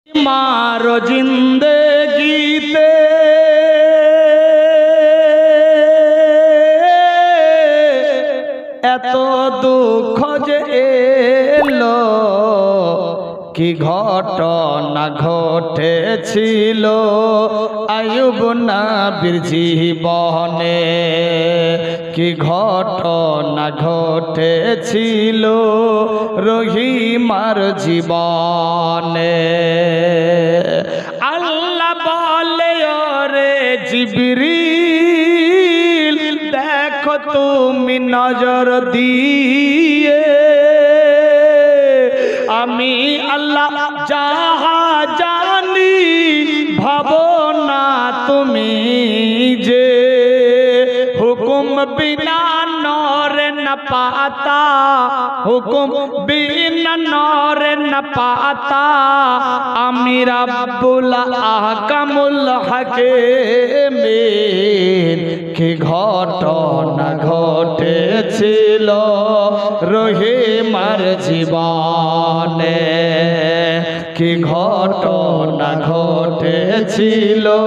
मारो जिंदगीते एतो दुख जे एलो कि घटना घटेछिलो आयुब नबीर जीवने कि घटना घटेछिलो रहीमार जीवने आल्लाह बोले ओरे जिबरील देखो तुमी नजर दिए आमी अल्लाह जाहा जानी भावना तुमी जे हुकुम बिना नूर न पाता हुकुम बिना नूर न पाता आमी रब्बुल अहकामुल हकीमीन कि घटना घटेछिलो रहीमार जीवने कि घटना घटेछिलो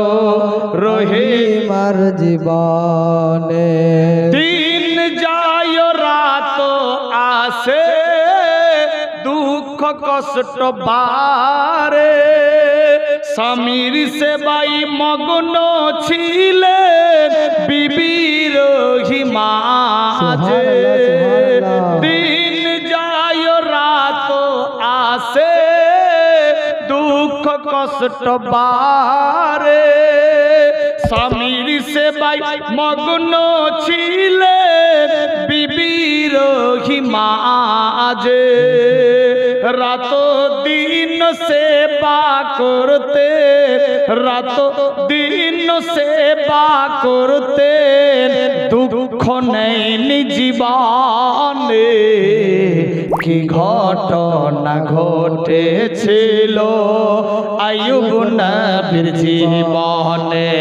रहीमार जीवने दिन যায় রাত আসে দুঃখ কষ্ট বারে স্বামীর সেবাই মগ্ন ছিলেন বিবি রহিমা দিন যায় রাত আসে দুঃখ কষ্ট বারে স্বামীর সেবাই মগ্ন ছিলেন বিবি রহিমা রাত দিন সেবা করতে রাত দিন সেবা করতে দুঃখ নেই জীবনে কি ঘটনা ঘটেছিল আইয়ুব নবীর জীবনে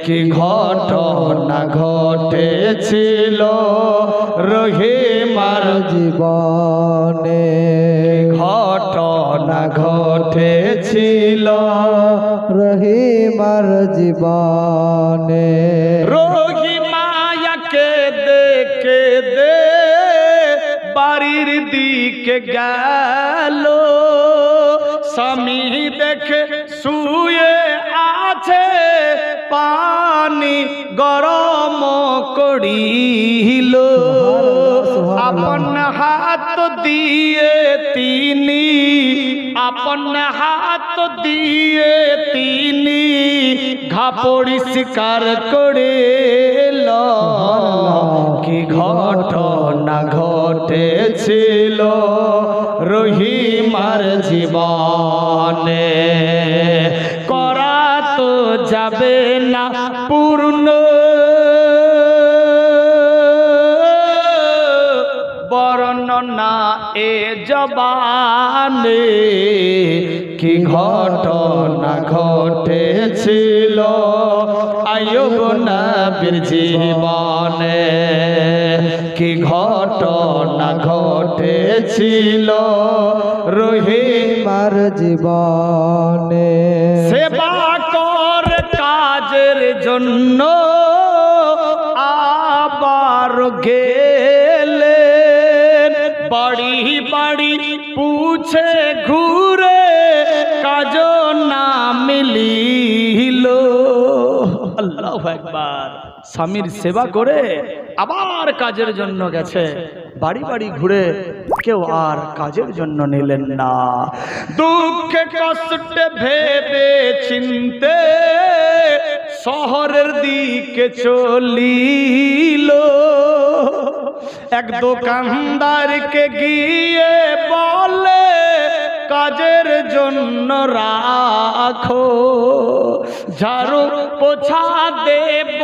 কি ঘটনা ঘটেছিল রহিমার জীবনে ঘটনা ঘটেছিল রহিমার জীবনে রহিমায়াকে দেখে দে বাড়ির দিকে গেল স্বামী দেখে শুয়ে আছে পানি গরম করিল আপন হাত দিয়ে তিনি আপন হাত দিয়ে তিনি ঘা পরিষ্কার করে কি ঘটনা ঘটেছিল রহিমার জীবনে করা তো যাবে না পূর্ণ বর্ণনা এ জবানে কি ঘটনা ঘটেছিল আইয়ুব নবীর জীবনে কি ঘটনা ঘটেছিল রহিমার জীবনে সেবা কর কাজের জন্য আবার গেলেন বাড়ি বাড়ি পুছে ঘুরে কাজ না মিলিল আল্লাহু আকবার স্বামীর সেবা করে আবার কাজের জন্য গেছে বাড়ি বাড়ি ঘুরে কেউ আর কাজের জন্য নিলেন না দুঃখে কষ্টে ভেবে চিনতে শহরের দিকে চলিল এক দোকানদারকে গিয়ে বলে কাজের জন্য রাখো ঝাড়ু পোছা দেব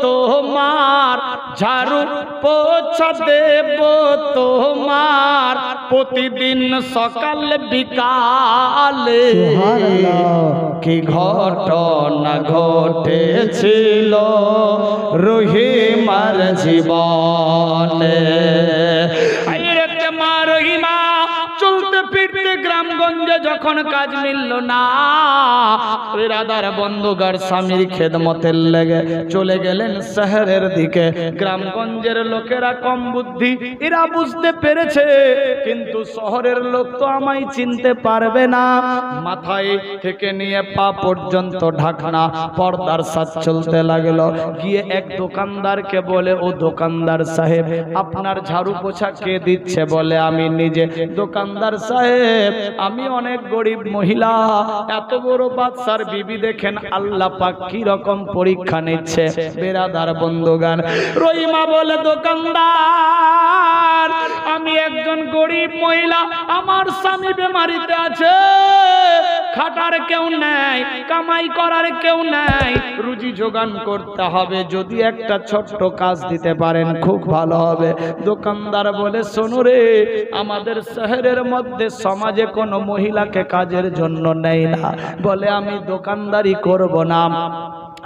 তোমার ঝাড়ু পোছা দেব তোমার প্রতিদিন সকাল বিকালে কি ঘটনা ঘটেছিল রহিমার জীবনে রহিমা চলতে ফিরতে গ্রাম গ্রামগঞ্জে যখন কাজ মিলল না, বিরাদার বন্ধুগার স্বামীর খেদমতের লেগে চলে গেলেন শহরের দিকে। গ্রামগঞ্জের লোকেরা কম বুদ্ধি, এরা বুঝতে পেরেছে কিন্তু শহরের লোক তো আমায় চিনতে পারবে না। মাথায় থেকে নিয়ে পা পর্যন্ত ঢাকনা পর্দার সাথ চলতে লাগলো। গিয়ে এক দোকানদারকে বলে, ও দোকানদার সাহেব, আপনার ঝাড়ু পোছা কে দিচ্ছে? বলে, আমি নিজে। দোকানদার সাহেব, আমি অনেক গরিব মহিলা, এত বড় বাদশার বিবি দেখেন আল্লাহ পাক কি রকম পরীক্ষা নিচ্ছে। বেরাদার বন্ধুগান, রহিমা বলে, দোকানদার, আমি একজন গরিব মহিলা, আমার স্বামী বেমারিতে আছে, খাটার কেউ নাই, কামাই করার কেউ নাই, রুজি যোগান করতে হবে, যদি একটা ছোট্ট কাজ দিতে পারেন খুব ভালো হবে। দোকানদার বলে, শোনো রে, আমাদের শহরের মধ্যে সমাজে কোনো মহিলাকে কাজের জন্য নেই না। বলে, আমি দোকানদারি করব না,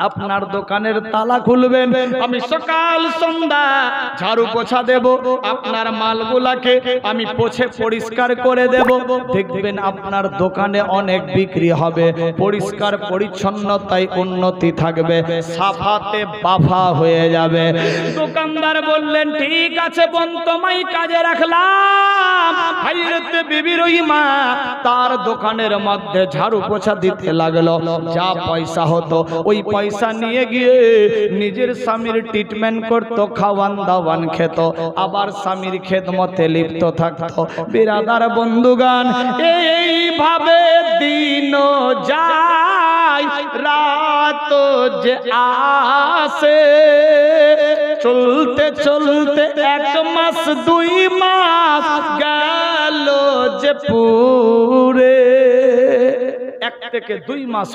আপনার দোকানের তালা খুলবেন, আমি সকাল সন্ধ্যা ঝাড়ু পোছা দেব, আপনার মালগুলাকে আমি পোছে পরিষ্কার করে দেব, দেখবেন আপনার দোকানে অনেক বিক্রি হবে, পরিষ্কার পরিচ্ছন্নতায় উন্নতি থাকবে, সাফাতে বাফা হয়ে যাবে। দোকানদার বললেন, ঠিক আছে বোন, তোমায় কাজে রাখলাম। হযরত বিবি রহিমা তার দোকানের মধ্যে ঝাড়ু পোছা দিতে লাগলো। যা পয়সা হতো ওই পয়সা নিয়ে গিয়ে নিজের স্বামীর ট্রিটমেন্ট করত, খাওয়ান দাওয়ান খেত, আবার স্বামীর খেদমতে লিপ্ত থাকতো। বিরাদার বন্ধুগান, এইভাবে দিন যায় রাত যে আসে, চলতে চলতে 1 মাস 2 মাস গেল যে পুরে। 1 থেকে 2 মাস